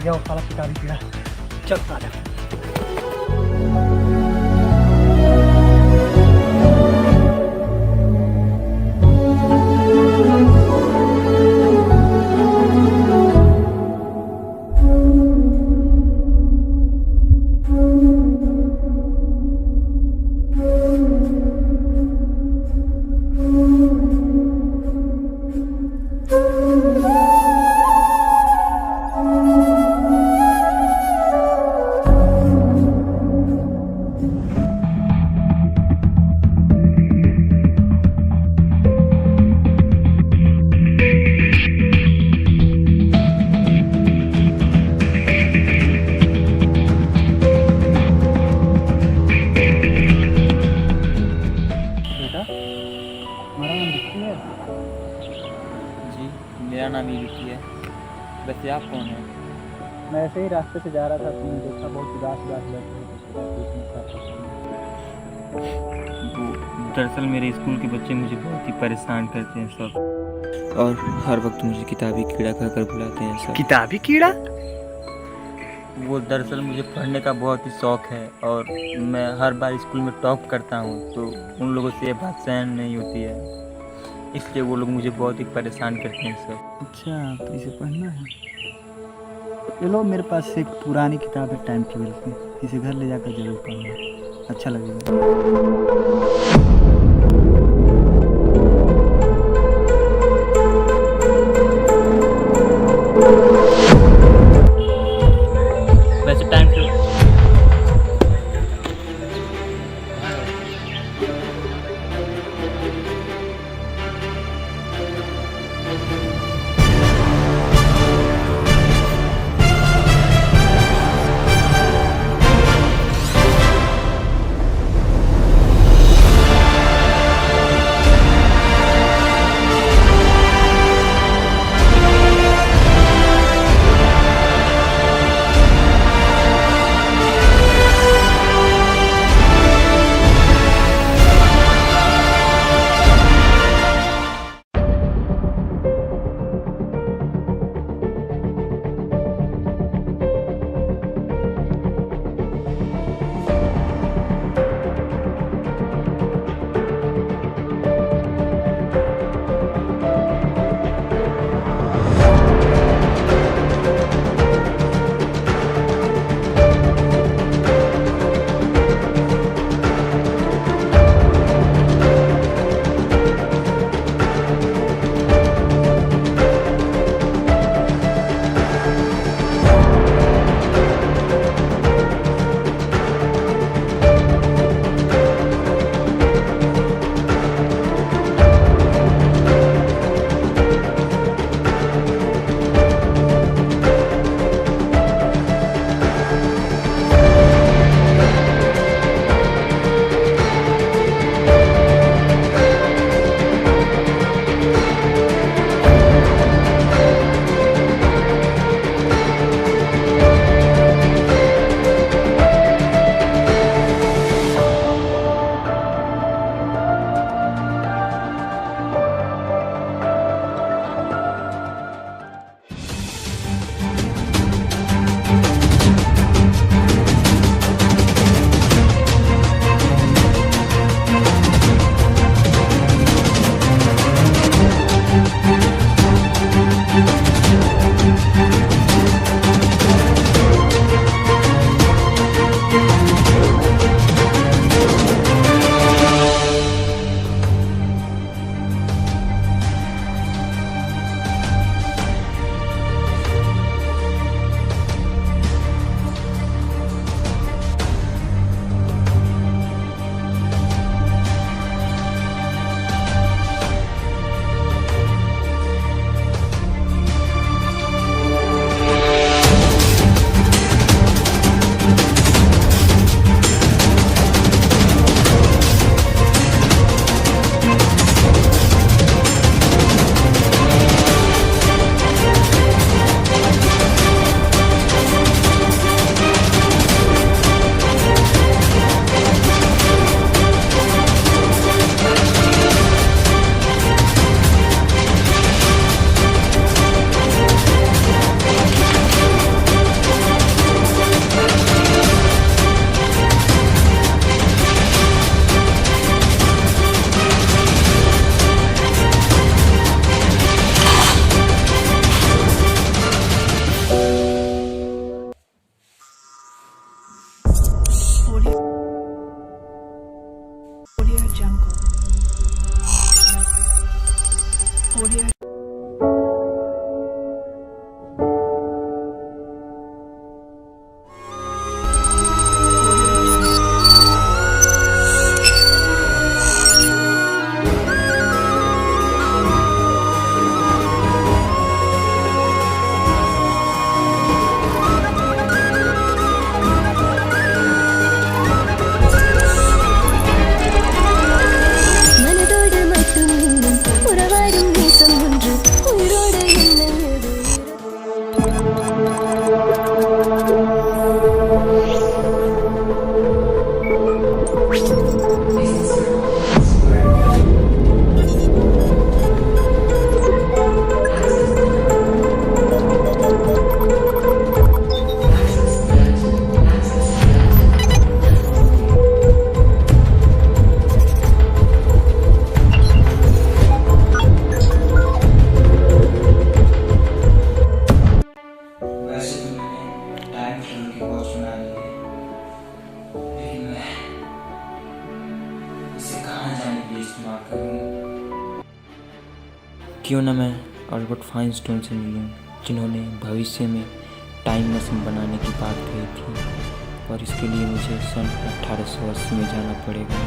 गया वो साला किताबी कीड़ा। चल आ जा। जी, मेरा नाम ही विक्की है। वैसे आप कौन हैं? मैं ऐसे ही रास्ते से जा रहा था, तुमने देखा बहुत उदास उदास बैठे हो, तो पूछना चाहता वो दरअसल मेरे स्कूल के बच्चे मुझे बहुत ही परेशान करते हैं सब, और हर वक्त मुझे किताबी कीड़ा कहकर बुलाते हैं सब। किताबी कीड़ा? वो दरअसल मुझे पढ़ने का बहुत ही शौक़ है और मैं हर बार स्कूल में टॉप करता हूँ, तो उन लोगों से ये बात सहन नहीं होती है, इसलिए वो लोग मुझे बहुत ही परेशान करते हैं सब। अच्छा, तो इसे पढ़ना है? ये लो, मेरे पास एक पुरानी किताब है टाइम टेबल की, इसे घर ले जाकर जरूर पढ़ना, अच्छा लगेगा। वैसे टाइम टेबल इंटरव्यू की बहुत सुना है, लेकिन मैं इसे कहाँ जाने के लिए इस्तेमाल करूँ। क्यों ना मैं अल्बर्ट आइंस्टाइन से मिलूँ, जिन्होंने भविष्य में टाइम मशीन बनाने की बात कही थी, और इसके लिए मुझे सन 1880 में जाना पड़ेगा।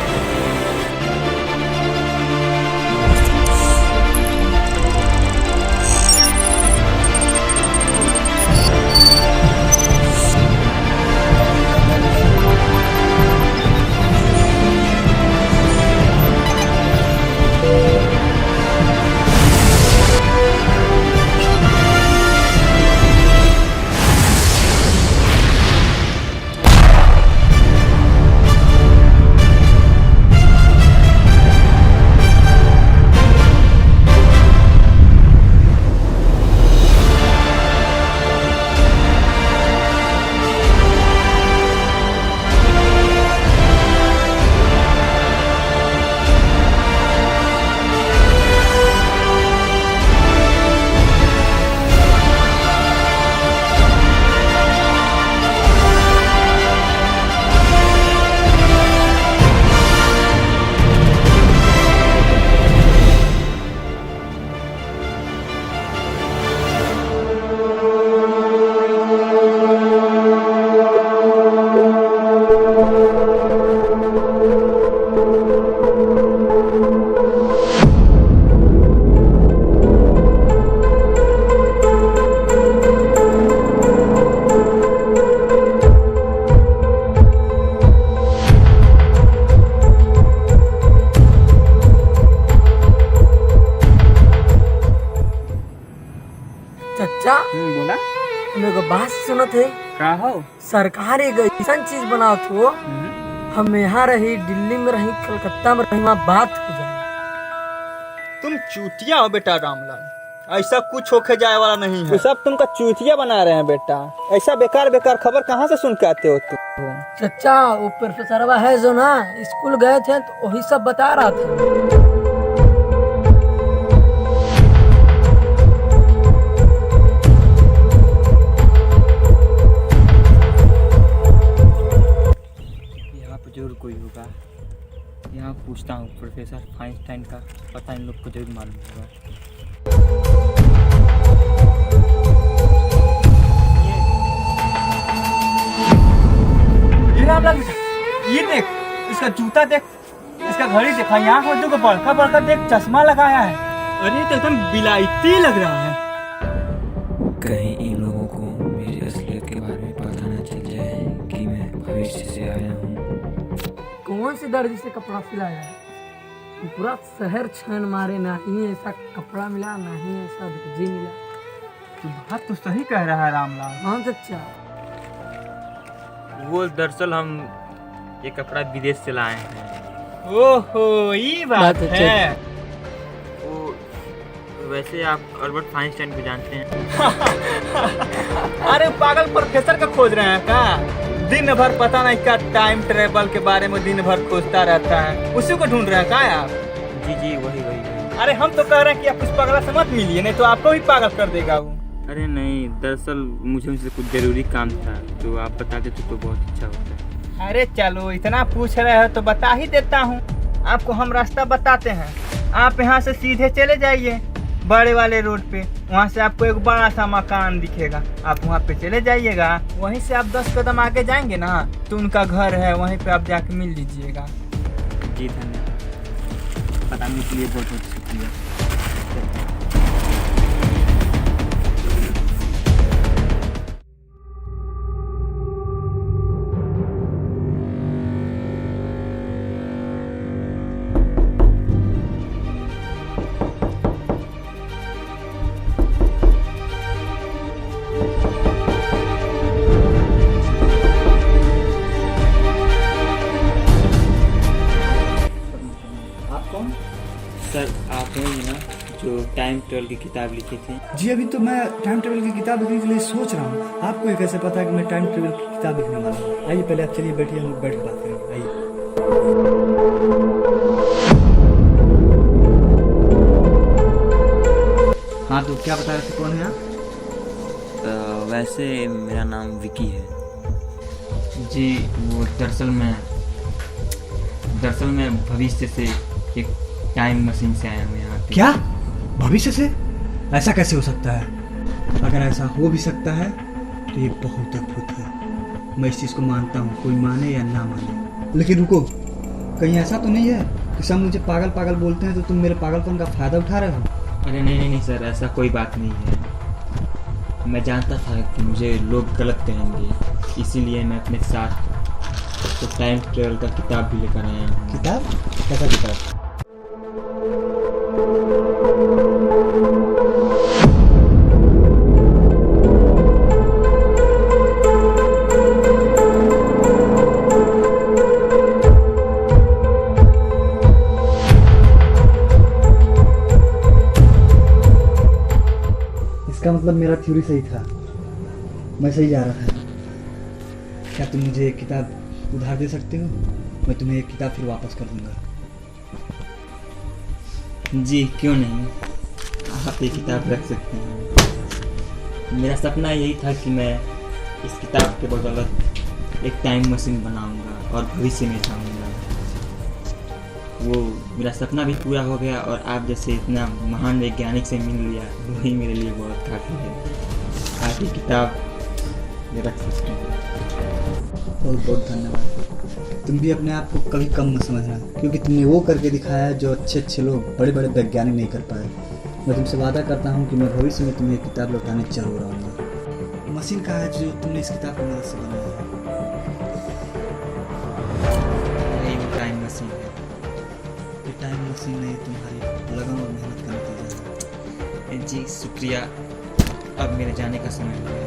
चचा बोला मेरे को बात सुनो थे। का हो? सरकार एक ऐसा चीज बनाओ थो, हम यहाँ रही, दिल्ली में रही, कलकत्ता में रही, वहाँ बात हो जाए। तुम चूतिया हो बेटा रामलाल, ऐसा कुछ होके जाए वाला नहीं है। वो सब तुमका चूतिया बना रहे हैं बेटा। ऐसा बेकार बेकार खबर कहाँ से सुन के आते हो तुम? चचा वो प्रोफेसरवा है जो ना, स्कूल गए थे तो वही सब बता रहा था। यहाँ पर जरूर कोई होगा। यहाँ पूछता हूँ प्रोफेसर आइंस्टाइन का, पता इन लोग को जरूर मालूम होगा। ये रामलाल बेटा, ये देख, इसका जूता देख, इसका घड़ी देखा, यहाँ पर देखो बड़का बड़का देख चश्मा लगाया है। अरे तो एकदम बिलायती लग रहा है। कहीं इन लोगों को मेरी असलियत के बारे में पता न चल जाए कि मैं भविष्य से आया हूँ। कौन सी दर्जी से कपड़ा सिलाया है? पूरा शहर छान मारे, ना ही ऐसा कपड़ा मिला, ना ही ऐसा दर्जी मिला। तू बात तो सही कह रहा है रामलाल। हाँ चचा, वो दरअसल हम ये कपड़ा विदेश से लाए हैं। ओहो ये बात बात है। वो वैसे आप अल्बर्ट आइंस्टाइन को जानते हैं? अरे पागल प्रोफेसर का खोज रहे हैं क्या? दिन भर पता नहीं क्या टाइम ट्रेवल के बारे में दिन भर खोजता रहता है, उसी को ढूंढ रहे हैं क्या आप? जी जी वही। अरे हम तो कह रहे हैं कि आप उस पागला से मत मिलिए, नहीं तो आपको भी पागल कर देगा वो। अरे नहीं, दरअसल मुझे उनसे कुछ जरूरी काम था, तो आप बता देते तो बहुत अच्छा होता है। अरे चलो, इतना पूछ रहे हो तो बता ही देता हूँ। आपको हम रास्ता बताते हैं। आप यहाँ से सीधे चले जाइए बड़े वाले रोड पे, वहाँ से आपको एक बड़ा सा मकान दिखेगा, आप वहाँ पे चले जाइएगा। वहीं से आप 10 कदम आगे जाएंगे ना तो उनका घर है, वहीं पे आप जाके मिल लीजिएगा। जी धन्यवाद, बताने के लिए बहुत बहुत शुक्रिया। सर आप हैं ना जो टाइम ट्रेवल की किताब लिखे थे? जी अभी तो मैं टाइम ट्रेवल की किताब लिखने के लिए सोच रहा हूँ। आपको ये कैसे पता है कि मैं टाइम ट्रेवल की किताब लिखने वाला हूँ? आइए पहले आप चलिए बैठिए, हम बैठ के बात करेंगे। आइए। हाँ तो क्या बता रहे थे, कौन है आप? वैसे मेरा नाम विकी है। जी वो दरअसल मैं भविष्य से एक टाइम मशीन से आया हूँ यहाँ पे। क्या? भविष्य से? ऐसा कैसे हो सकता है? अगर ऐसा हो भी सकता है तो ये बहुत अद्भुत है। मैं इस चीज़ को मानता हूँ, कोई माने या ना माने। लेकिन रुको, कहीं ऐसा तो नहीं है कि सब मुझे पागल पागल बोलते हैं तो तुम मेरे पागलपन का फ़ायदा उठा रहे हो? अरे नहीं सर, ऐसा कोई बात नहीं है। मैं जानता था कि मुझे लोग गलत कहेंगे, इसीलिए मैं अपने साथ तो टाइम ट्रेवल का किताब भी लेकर आया हूँ। किताब? कैसा किताब? इसका मतलब मेरा थ्योरी सही था, मैं सही जा रहा था। क्या तुम मुझे एक किताब उधार दे सकते हो? मैं तुम्हें एक किताब फिर वापस कर दूंगा। जी क्यों नहीं, आप ये किताब रख सकते हैं। मेरा सपना यही था कि मैं इस किताब के बदौलत एक टाइम मशीन बनाऊंगा और भविष्य में जाऊंगा। वो मेरा सपना भी पूरा हो गया और आप जैसे इतना महान वैज्ञानिक से मिल लिया, वही मेरे लिए बहुत काफ़ी है। आप ये किताब ये रख सकते हैं। बहुत बहुत धन्यवाद। तुम भी अपने आप को कभी कम मत समझना, क्योंकि तुमने वो करके दिखाया है जो अच्छे अच्छे लोग, बड़े बड़े वैज्ञानिक नहीं कर पाए। मैं तुमसे वादा करता हूँ कि मैं भविष्य में तुम्हें किताब लौटाने जरूर आऊँगा। मशीन कहाँ है जो तुमने इस किताब की मदद से बनाया है? यही वो टाइम मशीन है। ये टाइम मशीन नहीं, तुम्हारी लगन और मेहनत का नतीजा है। जी शुक्रिया। अब मेरे जाने का समय हो गया है।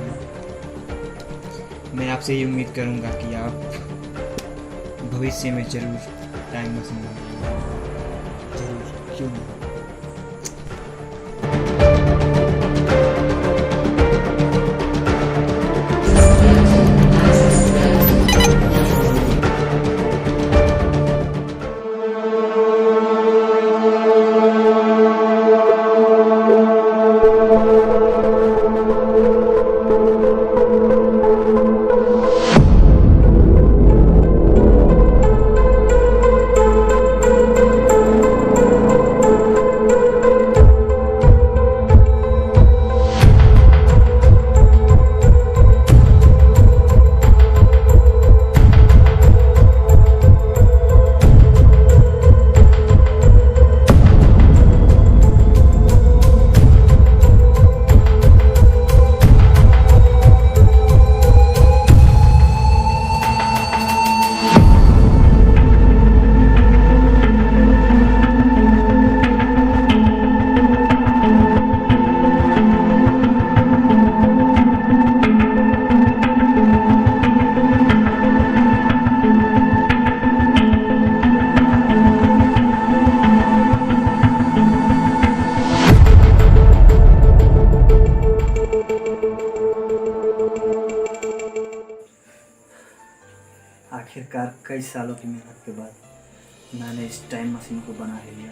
मैं आपसे ये उम्मीद करूँगा कि आप भविष्य में जरूर टाइम मशीन बनाएंगे। जरूर, क्यों नहीं। आखिरकार कई सालों की मेहनत के बाद मैंने इस टाइम मशीन को बना ही लिया।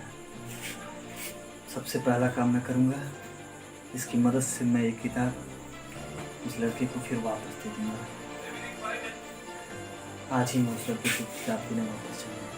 सबसे पहला काम मैं करूँगा, इसकी मदद से मैं एक किताब उस लड़के को फिर वापस दे दूँगा। आज ही मैं उस लड़के को किताब देने वापस जाऊँगा।